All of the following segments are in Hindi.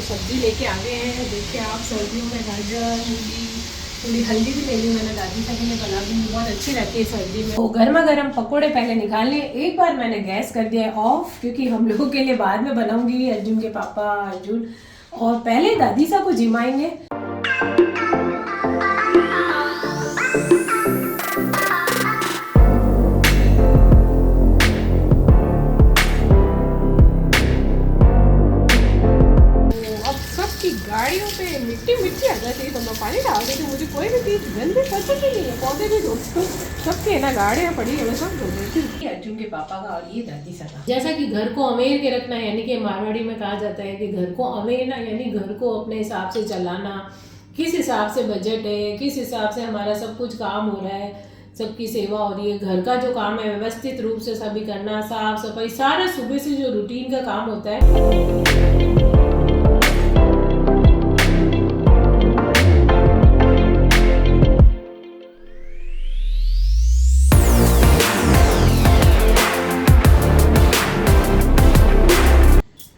सब्जी लेके आ गए हैं। देखिए आप, सर्दियों में गाजर, मूली, थोड़ी हल्दी भी ले ली मैंने, दादी का के लिए बना दूँ, बहुत अच्छी रहती है सर्दी में। तो गर्मा गर्म पकोड़े पहले निकाल लिए। एक बार मैंने गैस कर दिया है ऑफ, क्योंकि हम लोगों के लिए बाद में बनाऊंगी, अर्जुन के पापा अर्जुन, और पहले दादी साहब को जिमाएंगे। गाड़ियों पे मिट्टी मिट्टी आ जाती है तो मैं पानी डाल देती हूँ। मुझे कोई भी चीज़ गंदी पसंद ही नहीं है, पौधे भी धोती हूँ, सबके ना गाड़ियाँ पड़ी है मैं सब धो देती हूँ। अर्जुन के पापा का और ये दादी सा का। जैसा कि घर को अमेर के रखना, यानी कि मारवाड़ी में कहा जाता है कि घर को अमेरना, यानी घर को अपने हिसाब से चलाना, किस हिसाब से बजट है, किस हिसाब से हमारा सब कुछ काम हो रहा है, सबकी सेवा हो रही है, घर का जो काम है व्यवस्थित रूप से सभी करना, साफ सफाई, सारा सुबह से जो रूटीन का काम होता है।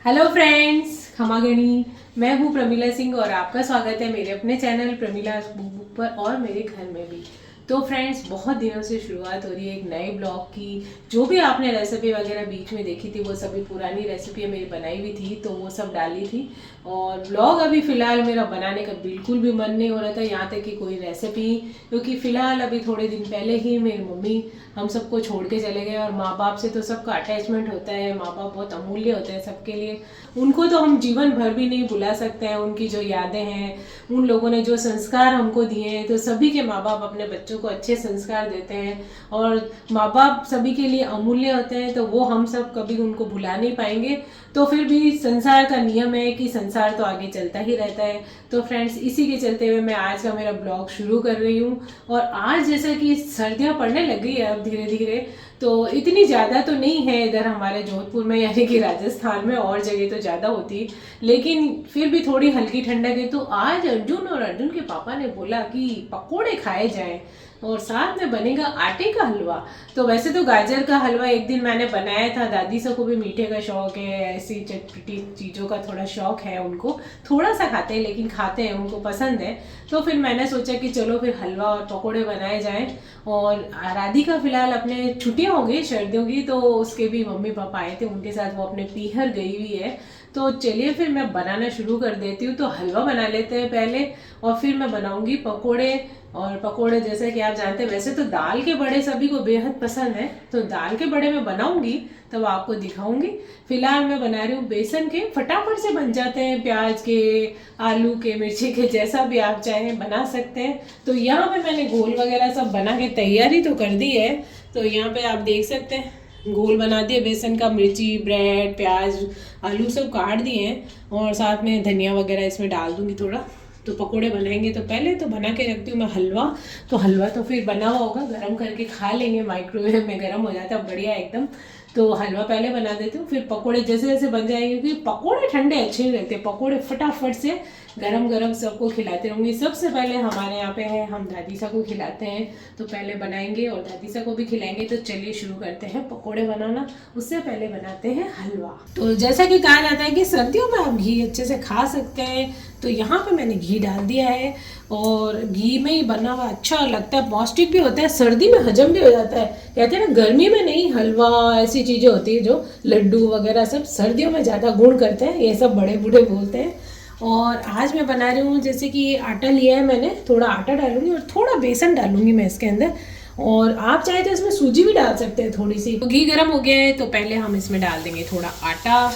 हेलो फ्रेंड्स, खमागणी, मैं हूँ प्रमिला सिंह और आपका स्वागत है मेरे अपने चैनल प्रमिला बुक पर और मेरे घर में भी। तो फ्रेंड्स, बहुत दिनों से शुरुआत हो रही है एक नए ब्लॉग की। जो भी आपने रेसिपी वगैरह बीच में देखी थी वो सभी पुरानी रेसिपी मेरी बनाई हुई थी, तो वो सब डाली थी। और ब्लॉग अभी फ़िलहाल मेरा बनाने का बिल्कुल भी मन नहीं हो रहा था, यहाँ तक कि कोई रेसिपी, क्योंकि फ़िलहाल अभी थोड़े दिन पहले ही मेरी मम्मी हम सबको छोड़ के चले गए। और माँ बाप से तो सबका अटैचमेंट होता है, माँ बाप बहुत अमूल्य होते हैं सबके लिए, उनको तो हम जीवन भर भी नहीं भुला सकते हैं। उनकी जो यादें हैं, उन लोगों ने जो संस्कार हमको दिए हैं, तो सभी के माँ बाप अपने बच्चों को अच्छे संस्कार देते हैं और माँ बाप सभी के लिए अमूल्य होते हैं, तो वो हम सब कभी उनको भुला नहीं पाएंगे। तो फिर भी संसार का नियम है कि संसार तो आगे चलता ही रहता है। तो फ्रेंड्स, इसी के चलते हुए मैं आज का मेरा ब्लॉग शुरू कर रही हूँ। और आज जैसा कि सर्दियाँ पड़ने लग गई है अब धीरे धीरे, तो इतनी ज़्यादा तो नहीं है इधर हमारे जोधपुर में, यानी कि राजस्थान में, और जगह तो ज़्यादा होती, लेकिन फिर भी थोड़ी हल्की ठंडक है। तो आज अर्जुन और अर्जुन के पापा ने बोला कि पकोड़े खाए जाएं और साथ में बनेगा आटे का हलवा। तो वैसे तो गाजर का हलवा एक दिन मैंने बनाया था, दादी सब को भी मीठे का शौक है, ऐसी चटपटी चीज़ों का थोड़ा शौक है उनको, थोड़ा सा खाते हैं लेकिन खाते हैं, उनको पसंद है। तो फिर मैंने सोचा कि चलो फिर हलवा और पकोड़े बनाए जाएं। और राधिका फ़िलहाल अपने छुट्टियाँ हो गई सर्दियों की, तो उसके भी मम्मी पापा आए थे, उनके साथ वो अपने पीहर गई हुई है। तो चलिए फिर मैं बनाना शुरू कर देती हूँ। तो हलवा बना लेते हैं पहले और फिर मैं बनाऊंगी पकोड़े। और पकोड़े जैसे कि आप जानते हैं, वैसे तो दाल के बड़े सभी को बेहद पसंद है, तो दाल के बड़े मैं बनाऊंगी तब आपको दिखाऊंगी। फिलहाल मैं बना रही हूँ बेसन के, फटाफट से बन जाते हैं, प्याज के, आलू के, मिर्ची के, जैसा भी आप चाहें बना सकते हैं। तो यहाँ पे मैंने घोल वगैरह सब बना के तैयारी तो कर दी है। तो यहाँ पे आप देख सकते हैं घोल बना दिए बेसन का, मिर्ची, ब्रेड, प्याज, आलू सब काट दिए हैं और साथ में धनिया वगैरह इसमें डाल दूंगी थोड़ा। तो पकोड़े बनाएंगे तो पहले तो बना के रखती हूँ मैं हलवा। तो हलवा तो फिर बना हुआ होगा, गरम करके खा लेंगे, माइक्रोवेव में गरम हो जाता है बढ़िया एकदम। तो हलवा पहले बना देती हूँ, फिर पकोड़े जैसे जैसे बन जाएंगे, क्योंकि पकोड़े ठंडे अच्छे नहीं लगते, पकोड़े फटाफट से गरम गरम सबको खिलाते रहूँगी। सबसे पहले हमारे यहाँ पे है, हम दादी सा को खिलाते हैं, तो पहले बनाएंगे और दादी सा को भी खिलाएंगे। तो चलिए शुरू करते हैं पकोड़े बनाना। उससे पहले बनाते हैं हलवा। तो जैसा कि कहा जाता है कि सर्दियों में आप घी अच्छे से खा सकते हैं, तो यहाँ पे मैंने घी डाल दिया है और घी में ही बना हुआ अच्छा लगता है, पौष्टिक भी होता है, सर्दी में हजम भी हो जाता है। कहते हैं ना, गर्मी में नहीं, हलवा ऐसी चीज़ें होती है जो लड्डू वगैरह सब सर्दियों में ज़्यादा गुण करते हैं, ये सब बड़े बूढ़े बोलते हैं। और आज मैं बना रही हूँ, जैसे कि आटा लिया है मैंने, थोड़ा आटा डालूंगी और थोड़ा बेसन डालूंगी मैं इसके अंदर, और आप चाहे तो इसमें सूजी भी डाल सकते हैं थोड़ी सी। तो घी गर्म हो गया है, तो पहले हम इसमें डाल देंगे थोड़ा आटा।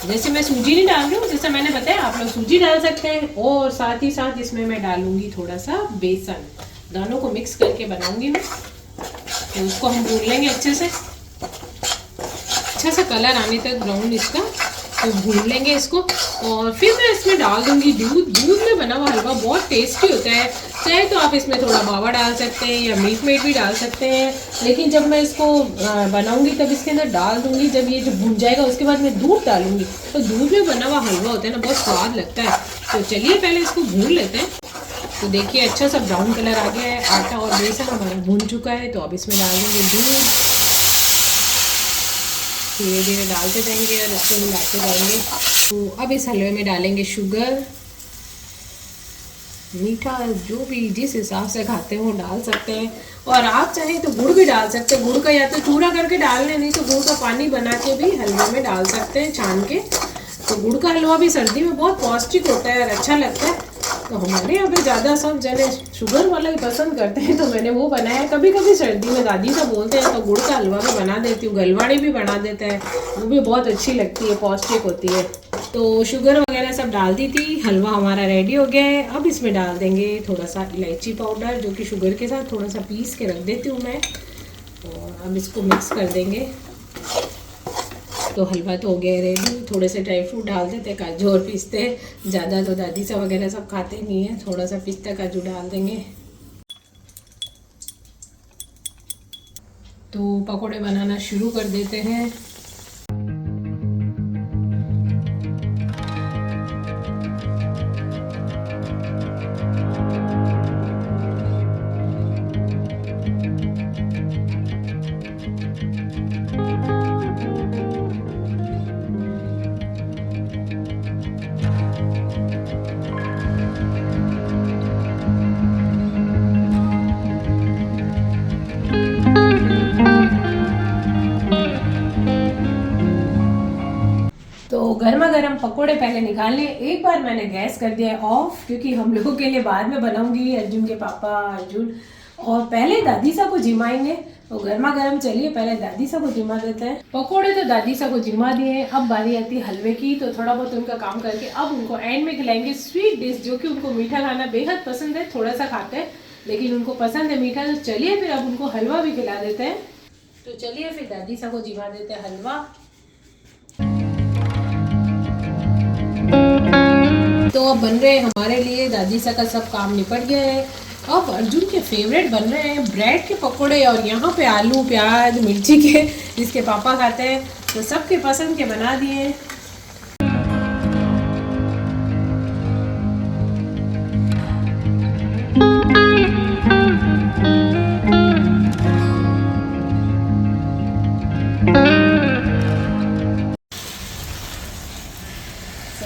तो जैसे मैं सूजी नहीं डाल रही हूँ, जैसे मैंने बताया आप लोग सूजी डाल सकते हैं, और साथ ही साथ इसमें मैं डालूंगी थोड़ा सा बेसन, दोनों को मिक्स करके बनाऊंगी मैं। तो उसको हम भून लेंगे अच्छे से, अच्छा सा कलर आने तक ब्राउन इसका, तो भून लेंगे इसको। और फिर मैं इसमें डाल दूंगी दूध। दूध में बना हुआ हलवा बहुत टेस्टी होता है, चाहे तो आप इसमें थोड़ा मावा डाल सकते हैं या मिल्क मेड भी डाल सकते हैं, लेकिन जब मैं इसको बनाऊंगी तब इसके अंदर डाल दूंगी, जब ये जो भून जाएगा उसके बाद मैं दूध डालूंगी। तो दूध में बना हुआ हलवा होता है ना, बहुत स्वाद लगता है। तो चलिए पहले इसको भून लेते हैं। तो देखिए अच्छा सा ब्राउन कलर आ गया है, आटा और बेसन हमारा भून चुका है। तो अब इसमें डाल देंगे दूध। धीरे धीरे डालते जाएंगे और इसको मिलाते जाएंगे। तो अब इस हलवे में डालेंगे शुगर, मीठा जो भी जिस हिसाब से खाते हैं वो डाल सकते हैं, और आप चाहें तो गुड़ भी डाल सकते हैं। गुड़ का या तो चूरा करके डाल लें, नहीं तो गुड़ का पानी बना के भी हलवे में डाल सकते हैं छान के। तो गुड़ का हलवा भी सर्दी में बहुत पौष्टिक होता है और अच्छा लगता है। तो हमारे यहाँ पे ज़्यादा सब जने शुगर वाला ही पसंद करते हैं, तो मैंने वो बनाया। कभी कभी सर्दी में दादी सब बोलते हैं तो गुड़ का हलवा भी बना देती हूँ, गलवाड़ी भी बना देते हैं, वो भी बहुत अच्छी लगती है, पौष्टिक होती है। तो शुगर वगैरह सब डाल दी थी, हलवा हमारा रेडी हो गया है। अब इसमें डाल देंगे थोड़ा सा इलायची पाउडर, जो कि शुगर के साथ थोड़ा सा पीस के रख देती हूँ मैं, और अब इसको मिक्स कर देंगे। तो हलवा तो हो गया रेडी। थोड़े से ड्राई फ्रूट डाल देते, काजू और पिस्ते, ज़्यादा तो दादी सा वगैरह सब खाते नहीं है, थोड़ा सा पिस्ता काजू डाल देंगे। तो पकोड़े बनाना शुरू कर देते हैं। तो गर्मा गर्म पकोड़े पहले निकालने। एक बार मैंने गैस कर दिया है ऑफ, क्योंकि हम लोगों के लिए बाद में बनाऊंगी, अर्जुन के पापा अर्जुन, और पहले दादी सा को जिमाएंगे। तो गर्मा गर्म चलिए पहले दादी सा को जिमा देते हैं। पकोड़े तो दादी सा को जिमा दिए, अब बारी आती है हलवे की। तो थोड़ा बहुत उनका काम करके अब उनको एंड में खिलाएंगे स्वीट डिश, जो कि उनको मीठा खाना बेहद पसंद है। थोड़ा सा खाते हैं लेकिन उनको पसंद है मीठा। तो चलिए फिर अब उनको हलवा भी खिला देते हैं। तो चलिए फिर दादी सा को जिमा देते हैं हलवा। तो अब बन रहे हैं हमारे लिए, दादी सा का सब काम निपट गया है। अब अर्जुन के फेवरेट बन रहे हैं ब्रेड के पकोड़े, और यहाँ पे आलू प्याज मिर्ची के, जिसके पापा खाते हैं। तो सबके पसंद के बना दिए।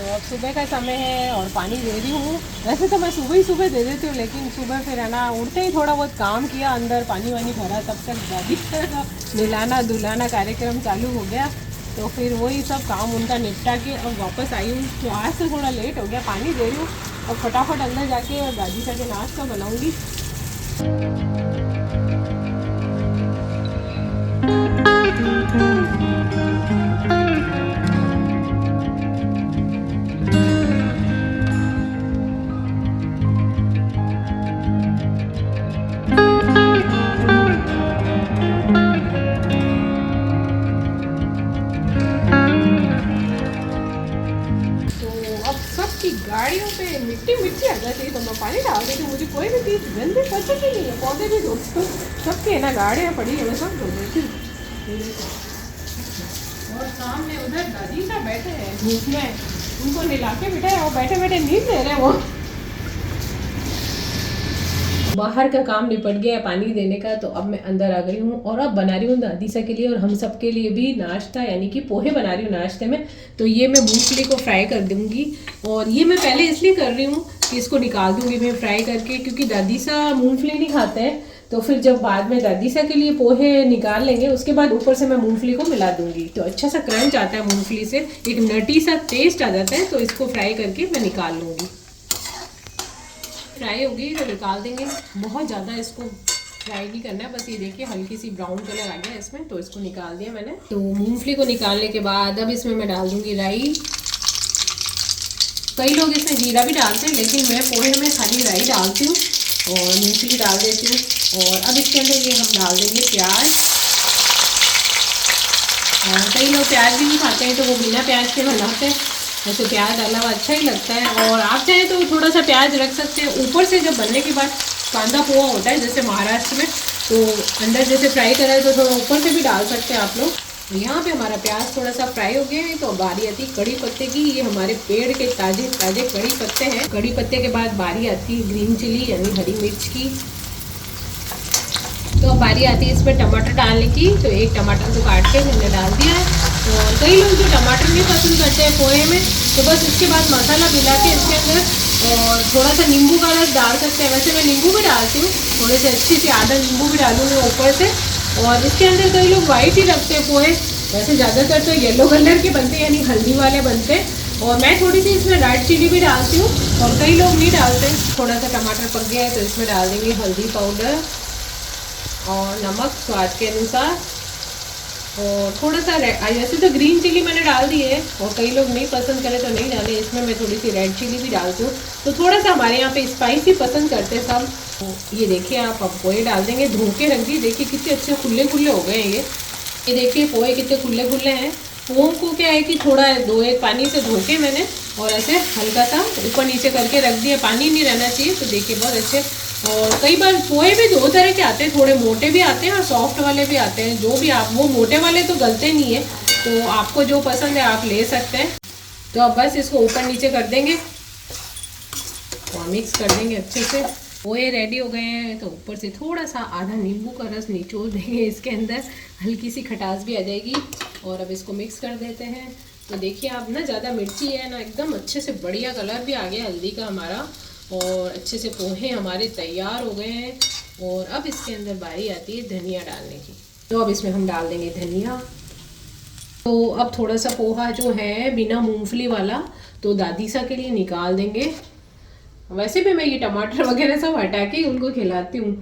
अब सुबह का समय है और पानी दे रही हूँ। वैसे तो मैं सुबह ही सुबह दे देती हूँ, लेकिन सुबह फिर है ना, उठते ही थोड़ा बहुत काम किया, अंदर पानी वानी भरा, तब तक दादी का नहलाना धुलाना कार्यक्रम चालू हो गया। तो फिर वही सब काम उनका निपटा के अब वापस आई हूँ। तो आज तो थोड़ा लेट हो गया, पानी दे रही हूँ और फटाफट अंदर जाके और दादी का के नाश्ता बनाऊँगी। गाड़ियों पे मिट्टी मिट्टी आ जाती है तो मैं पानी डाल देती हूँ। मुझे कोई भी चीज़ गंदी पसंद ही नहीं है, पौधे भी धोती हूँ, सबके है ना गाड़ियाँ पड़ी है, मैं सब धो देती हूँ। और सामने उधर दादी साहब बैठे हैं धूप में, उनको नहला के बिठाए और बैठे बैठे नींद ले रहे हैं वो। बाहर का काम निपट गया पानी देने का, तो अब मैं अंदर आ गई हूँ और अब बना रही हूँ दादी सा के लिए और हम सब के लिए भी नाश्ता, यानी कि पोहे बना रही हूँ नाश्ते में। तो ये मैं मूंगफली को फ्राई कर दूँगी, और ये मैं पहले इसलिए कर रही हूँ कि इसको निकाल दूँगी मैं फ्राई करके, क्योंकि दादी सा मूँगफली नहीं खाते हैं। तो फिर जब बाद में दादी सा के लिए पोहे निकाल लेंगे, उसके बाद ऊपर से मैं मूँगफली को मिला दूँगी, तो अच्छा सा क्रंच आता है मूँगफली से, एक नटी सा टेस्ट आ जाता है। तो इसको फ्राई करके मैं निकाल लूँगी। फ्राई होगी तो निकाल देंगे, बहुत ज़्यादा इसको फ्राई नहीं करना है, बस ये देखिए हल्की सी ब्राउन कलर आ गया इसमें, तो इसको निकाल दिया मैंने। तो मूंगफली को निकालने के बाद अब इसमें मैं डाल दूँगी राई। कई लोग इसमें जीरा भी डालते हैं, लेकिन मैं पोहे में खाली राई डालती हूँ और मूंगफली डाल देती हूँ। और अब इसके अंदर ये हम डाल देंगे प्याज। कई लोग प्याज भी नहीं खाते हैं, तो वो बिना प्याज के बनाते हैं, वैसे प्याज डाला हुआ अच्छा ही लगता है। और आप चाहें तो थोड़ा सा प्याज रख सकते हैं ऊपर से, जब बनने के बाद कांदा पोहा होता है जैसे महाराष्ट्र में, तो अंदर जैसे फ्राई करा है तो थोड़ा ऊपर से भी डाल सकते हैं आप लोग। यहाँ पे हमारा प्याज थोड़ा सा फ्राई हो गया है, तो बारी आती है कड़ी पत्ते की। ये हमारे पेड़ के ताजे ताजे कड़ी पत्ते हैं। कड़ी पत्ते के बाद बारी आती है ग्रीन चिली यानी हरी मिर्च की। तो अब बारी आती है इसमें टमाटर डालने की, तो एक टमाटर को काट के मैंने डाल दिया है। और कई लोग जो टमाटर नहीं पसंद करते हैं पोहे में, तो बस इसके बाद मसाला मिला के इसके अंदर और थोड़ा सा नींबू का रस डाल सकते हैं। वैसे मैं नींबू भी डालती हूँ, थोड़े से अच्छी सी आधा नींबू भी डालूंगी ऊपर से। और इसके अंदर कई लोग वाइट ही रखते हैं पोहे, वैसे ज़्यादातर तो येलो कलर के बनते हैं, यानी हल्दी वाले बनते हैं। और मैं थोड़ी सी इसमें रेड चिली भी डालती हूँ और कई लोग नहीं डालते। थोड़ा सा टमाटर पक गया है तो इसमें डाल देंगे हल्दी पाउडर और नमक स्वाद के अनुसार। और थोड़ा सा ऐसे तो ग्रीन चिली मैंने डाल दी है और कई लोग नहीं पसंद करें तो नहीं डाले, इसमें मैं थोड़ी सी रेड चिली भी डालती हूँ। तो थोड़ा सा हमारे यहाँ पे स्पाइसी पसंद करते हैं सब। तो ये देखिए आप अब पोहे डाल देंगे, धो के रख दिए, देखिए कितने अच्छे खुले खुले हो गए हैं ये देखिए पोहे कितने खुले खुले हैं। पोहे को क्या है कि थोड़ा 2-1 पानी से धो के मैंने और ऐसे हल्का सा ऊपर नीचे करके रख दिया, पानी नहीं रहना चाहिए। तो देखिए बहुत अच्छे। और कई बार पोहे भी 2 तरह के आते हैं, थोड़े मोटे भी आते हैं और सॉफ्ट वाले भी आते हैं। जो भी आप, वो मोटे वाले तो गलते नहीं है, तो आपको जो पसंद है आप ले सकते हैं। तो अब बस इसको ऊपर नीचे कर देंगे और मिक्स कर देंगे अच्छे से। पोहे रेडी हो गए हैं, तो ऊपर से थोड़ा सा आधा नींबू का रस निचोड़ देंगे इसके अंदर, हल्की सी खटास भी आ जाएगी। और अब इसको मिक्स कर देते हैं। तो देखिए आप, ना ज़्यादा मिर्ची है ना, एकदम अच्छे से बढ़िया कलर भी आ गया हल्दी का हमारा, और अच्छे से पोहे हमारे तैयार हो गए हैं। और अब इसके अंदर बारी आती है धनिया डालने की। तो अब इसमें हम डाल देंगे धनिया। तो अब थोड़ा सा पोहा जो है बिना मूंगफली वाला, तो दादी सा के लिए निकाल देंगे। वैसे भी मैं ये टमाटर वगैरह सब हटा के उनको खिलाती हूँ,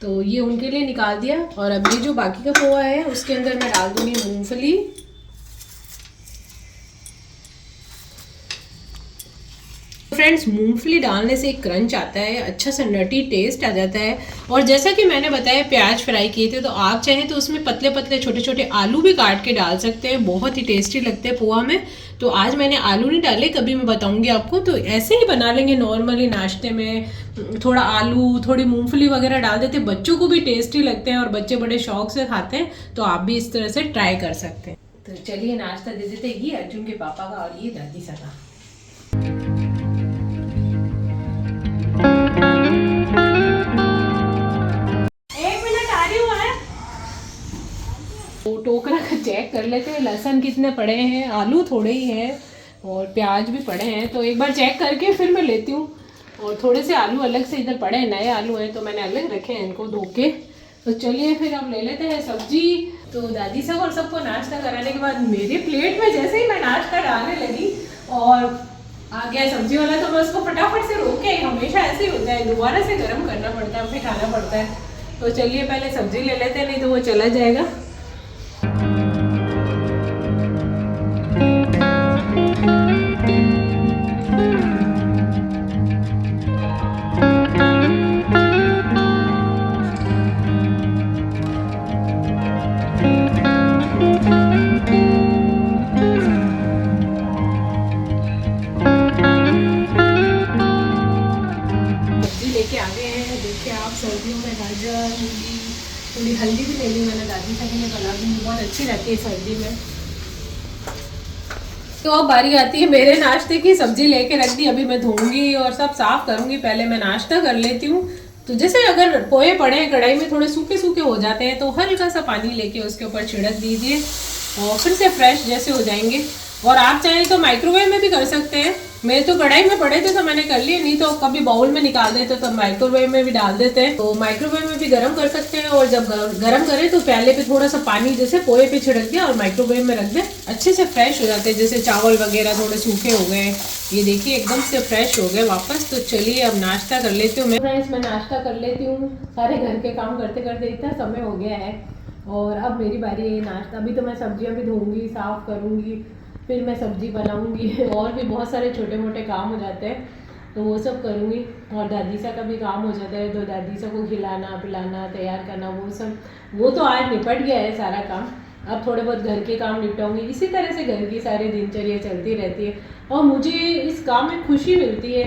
तो ये उनके लिए निकाल दिया। और अब ये जो बाकी का पोहा है उसके अंदर मैं डाल दूँगी मूंगफली। फ्रेंड्स, मूंगफली डालने से एक क्रंच आता है, अच्छा सा नटी टेस्ट आ जाता है। और जैसा कि मैंने बताया प्याज फ्राई किए थे, तो आप चाहें तो उसमें पतले पतले छोटे छोटे आलू भी काट के डाल सकते हैं, बहुत ही टेस्टी लगते हैं पोहा में। तो आज मैंने आलू नहीं डाले, कभी मैं बताऊंगी आपको। तो ऐसे ही बना लेंगे नॉर्मली नाश्ते में, थोड़ा आलू थोड़ी मूंगफली वगैरह डाल देते, बच्चों को भी टेस्टी लगते हैं और बच्चे बड़े शौक से खाते हैं। तो आप भी इस तरह से ट्राई कर सकते हैं। तो चलिए नाश्ता दे देते हैं, ये अर्जुन के पापा का और ये दादी सा का। तो टोकरा का चेक कर लेते हैं, लहसुन कितने पड़े हैं, आलू थोड़े ही हैं और प्याज भी पड़े हैं। तो एक बार चेक करके फिर मैं लेती हूँ। और थोड़े से आलू अलग से इधर पड़े हैं, नए आलू हैं, तो मैंने अलग रखे हैं इनको धो के। तो चलिए फिर अब ले लेते हैं सब्जी। तो दादी सब और सबको नाश्ता कराने के बाद मेरे प्लेट में जैसे ही मैं नाश्ता डालने लगी और आ गया सब्जी वाला, तो मैं उसको फटाफट से रोक के, हमेशा ऐसे ही होता है, दोबारा से गर्म करना पड़ता है, फिर खाना पड़ता है। तो चलिए पहले सब्जी ले लेते हैं, नहीं तो वो चला जाएगा। लेके आ गए हैं, देखिए आप, सर्दियों में गाजर, मूली, थोड़ी हल्दी भी ले ली मैंने दादी से, के लिए कला भी बहुत अच्छी रहती है सर्दी में। तो अब बारी आती है मेरे नाश्ते की। सब्जी लेके रख दी, अभी मैं धोऊंगी और सब साफ करूंगी, पहले मैं नाश्ता कर लेती हूँ। तो जैसे अगर पोहे पड़े हैं कढ़ाई में, थोड़े सूखे सूखे हो जाते हैं, तो हल्का सा पानी लेके उसके ऊपर छिड़क दीजिए और फिर से फ्रेश जैसे हो जाएंगे। और आप चाहें तो माइक्रोवेव में भी कर सकते हैं। मेरे तो कढ़ाई में पड़े थे तो मैंने कर लिए, नहीं तो कभी बाउल में निकाल देते तो माइक्रोवेव में भी डाल देते हैं। तो माइक्रोवेव में भी गर्म कर सकते हैं। और जब गर्म करें तो प्याले पे थोड़ा सा पानी जैसे पोहे पे छिड़क दिया और माइक्रोवेव में रख दें, अच्छे से फ्रेश हो जाते हैं। जैसे चावल वगैरह थोड़े सूखे हो गए, ये देखिए एकदम से फ्रेश हो गए वापस। तो चलिए अब नाश्ता कर लेती हूँ मैं नाश्ता कर लेती हूँ। सारे घर के काम करते करते इतना समय हो गया है और अब मेरी बारी है नाश्ता। अभी तो मैं सब्जियाँ भी धोऊंगी, साफ करूँगी, फिर मैं सब्जी बनाऊंगी और भी बहुत सारे छोटे मोटे काम हो जाते हैं, तो वो सब करूँगी। और दादी सा का भी काम हो जाता है, तो दादी सा को खिलाना पिलाना तैयार करना, वो सब, वो तो आज निपट गया है सारा काम। अब थोड़े बहुत घर के काम निपटाऊंगी। इसी तरह से घर की सारी दिनचर्या चलती रहती है और मुझे इस काम में खुशी मिलती है।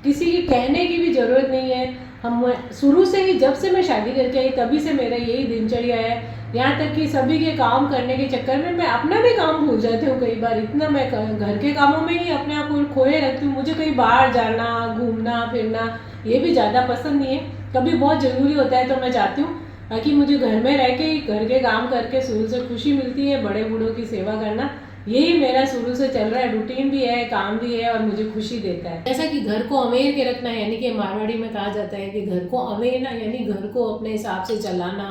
किसी के कहने की भी ज़रूरत नहीं है। हम शुरू से ही, जब से मैं शादी करके आई तभी से मेरा यही दिनचर्या है। यहाँ तक कि सभी के काम करने के चक्कर में मैं अपना भी काम भूल जाती हूँ कई बार। इतना मैं घर के कामों में ही अपने आप को खोए रखती हूँ। मुझे कहीं बाहर जाना, घूमना फिरना ये भी ज़्यादा पसंद नहीं है। कभी बहुत ज़रूरी होता है तो मैं जाती हूँ, बाकी मुझे घर में रह के घर के काम करके शुरू से खुशी मिलती है, बड़े बूढ़ों की सेवा करना यही मेरा शुरू से चल रहा है, रूटीन भी है, काम भी है और मुझे खुशी देता है। जैसा कि घर को अमेर के रखना, यानी कि मारवाड़ी में कहा जाता है कि घर को अमेरना, यानी घर को अपने हिसाब से चलाना,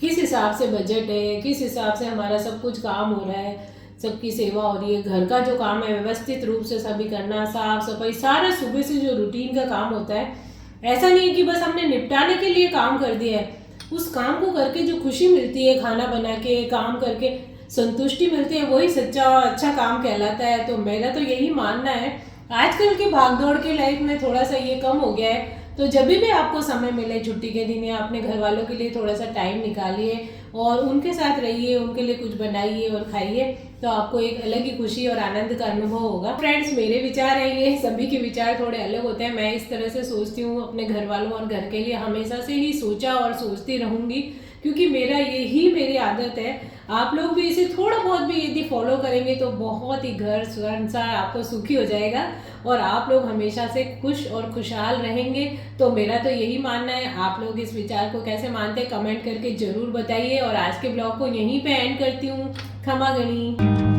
किस हिसाब से बजट है, किस हिसाब से हमारा सब कुछ काम हो रहा है, सबकी सेवा हो रही है, घर का जो काम है व्यवस्थित रूप से सभी करना, साफ सफाई, सारा सुबह से जो रूटीन का काम होता है, ऐसा नहीं है कि बस हमने निपटाने के लिए काम कर दिया है। उस काम को करके जो खुशी मिलती है, खाना बना के काम करके संतुष्टि मिलती है, वही सच्चा और अच्छा काम कहलाता है। तो मेरा तो यही मानना है। आजकल की भागदौड़ के लाइफ में थोड़ा सा ये कम हो गया है, तो जब भी आपको समय मिले छुट्टी के दिन या अपने घर वालों के लिए थोड़ा सा टाइम निकालिए और उनके साथ रहिए, उनके लिए कुछ बनाइए और खाइए, तो आपको एक अलग ही खुशी और आनंद का अनुभव होगा। फ्रेंड्स, मेरे विचार है ये, सभी के विचार थोड़े अलग होते हैं। मैं इस तरह से सोचती हूँ, अपने घर वालों और घर के लिए हमेशा से ही सोचा और सोचती रहूँगी, क्योंकि मेरा यही मेरी आदत है। आप लोग भी इसे थोड़ा बहुत भी यदि फॉलो करेंगे तो बहुत ही घर संसार आपको सुखी हो जाएगा और आप लोग हमेशा से खुश और खुशहाल रहेंगे। तो मेरा तो यही मानना है। आप लोग इस विचार को कैसे मानते हैं कमेंट करके ज़रूर बताइए। और आज के ब्लॉग को यहीं पे एंड करती हूँ। खमा गणी।